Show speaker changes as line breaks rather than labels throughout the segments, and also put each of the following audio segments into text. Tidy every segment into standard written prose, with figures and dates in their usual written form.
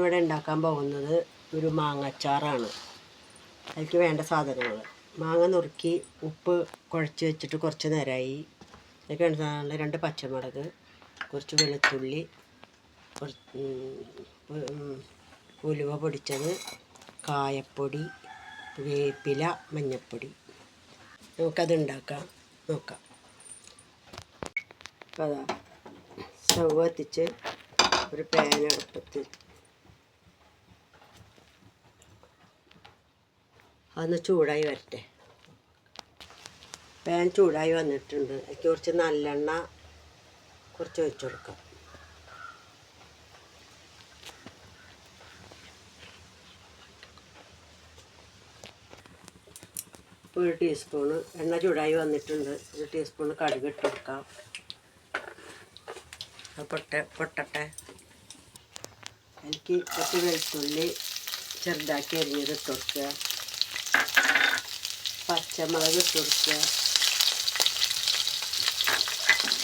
ഞാനിവിടെ ഉണ്ടാക്കാൻ പോകുന്നത് ഒരു മാങ്ങാച്ചാറാണ്. അതിലേക്ക് വേണ്ട സാധനങ്ങൾ: മാങ്ങ നുറുക്കി ഉപ്പ് കുഴച്ച് വെച്ചിട്ട് കുറച്ച് നേരമായി. അതിലേക്ക് വേണ്ട സാധനങ്ങൾ: 2 പച്ചമുളക്, കുറച്ച് വെളുത്തുള്ളി, ഉലുവ പൊടിച്ചത്, കായപ്പൊടി, വേപ്പില, മഞ്ഞൾപ്പൊടി. നമുക്കത് ഉണ്ടാക്കാം നോക്കാം. അപ്പോൾ അതാ സ്റ്റൗ കത്തിച്ച് ഒരു പാൻ അടുപ്പത്ത് അതൊന്ന് ചൂടായി വരട്ടെ. പാൻ ചൂടായി വന്നിട്ടുണ്ട്. അതിലേക്ക് കുറച്ച് നല്ലെണ്ണ കുറച്ച് ഒഴിച്ച് കൊടുക്കാം. ഇപ്പോൾ 1 ടീസ്പൂണ് എണ്ണ ചൂടായി വന്നിട്ടുണ്ട്. 1 ടീസ്പൂണ് കടുക് ഇട്ട് കൊടുക്കാം. പൊട്ടട്ടെ. എനിക്ക് കുറച്ച് വെളുത്തുള്ളി ചെറുതാക്കി അരിഞ്ഞത് ഇട്ട് കൊടുക്കുക. പച്ചമുളക് ഇട്ട് കൊടുക്കുക.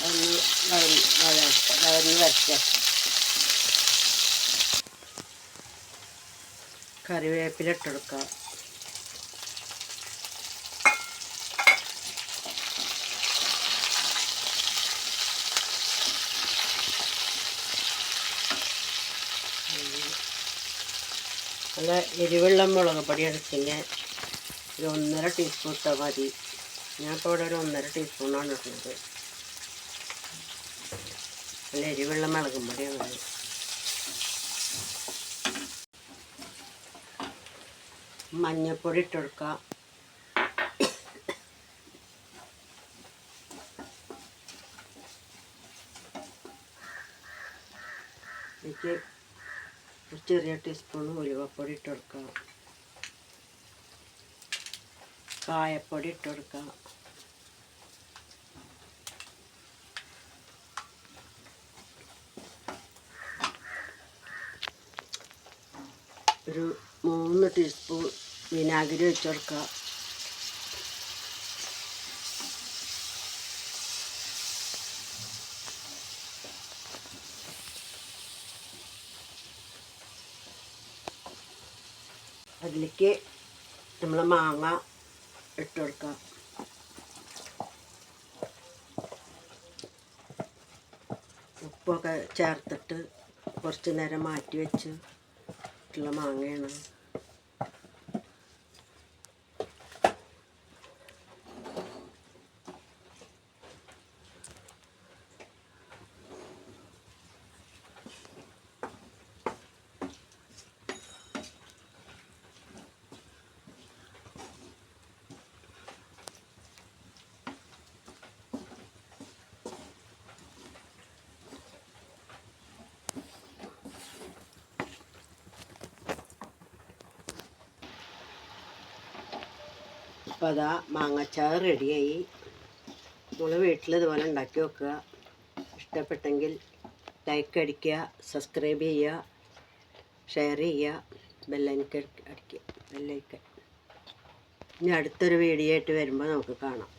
ഒന്ന് വഴന്ന് വരയ്ക്കുക. കറിവേപ്പില ഇട്ട് കൊടുക്കുക. നല്ല എരിവുള്ള മുളക് പൊടി എടുത്തിൻ്റെ ഒരു 1.5 ടീസ്പൂൺ ഇട്ടാൽ മതി. ഞാനിപ്പോൾ ഇവിടെ ഒരു 1.5 ടീസ്പൂണാണ് ഇടുന്നത്. നല്ല എരിവുള്ള മുളക് പൊടിയാണ്. മഞ്ഞൾപ്പൊടി ഇട്ട് കൊടുക്കാം. എനിക്ക് ഒരു ചെറിയ ടീസ്പൂൺ ഉലുവപ്പൊടി ഇട്ട് കൊടുക്കാം. കായപ്പൊടി ഇട്ട് കൊടുക്കാം. ഒരു 3 ടീസ്പൂൺ വിനാഗിരി ഒഴിച്ച് കൊടുക്കുക. അതിലേക്ക് നമ്മൾ മാങ്ങ ഇട്ട് കൊടുക്കുക. ഉപ്പൊക്കെ ചേർത്തിട്ട് കുറച്ച് നേരം മാറ്റി വെച്ച് ഉള്ള മാങ്ങയാണ്. അപ്പോൾ അതാ മാങ്ങാച്ചാർ റെഡിയായി. നമ്മൾ വീട്ടിൽ ഇതുപോലെ ഉണ്ടാക്കി വെക്കുക. ഇഷ്ടപ്പെട്ടെങ്കിൽ ലൈക്ക് അടിക്കുക, സബ്സ്ക്രൈബ് ചെയ്യുക, ഷെയർ ചെയ്യുക, ബെല്ലൈക്കൺ അടിക്കുക. ഇനി അടുത്തൊരു വീഡിയോ ആയിട്ട് വരുമ്പോൾ നമുക്ക് കാണാം.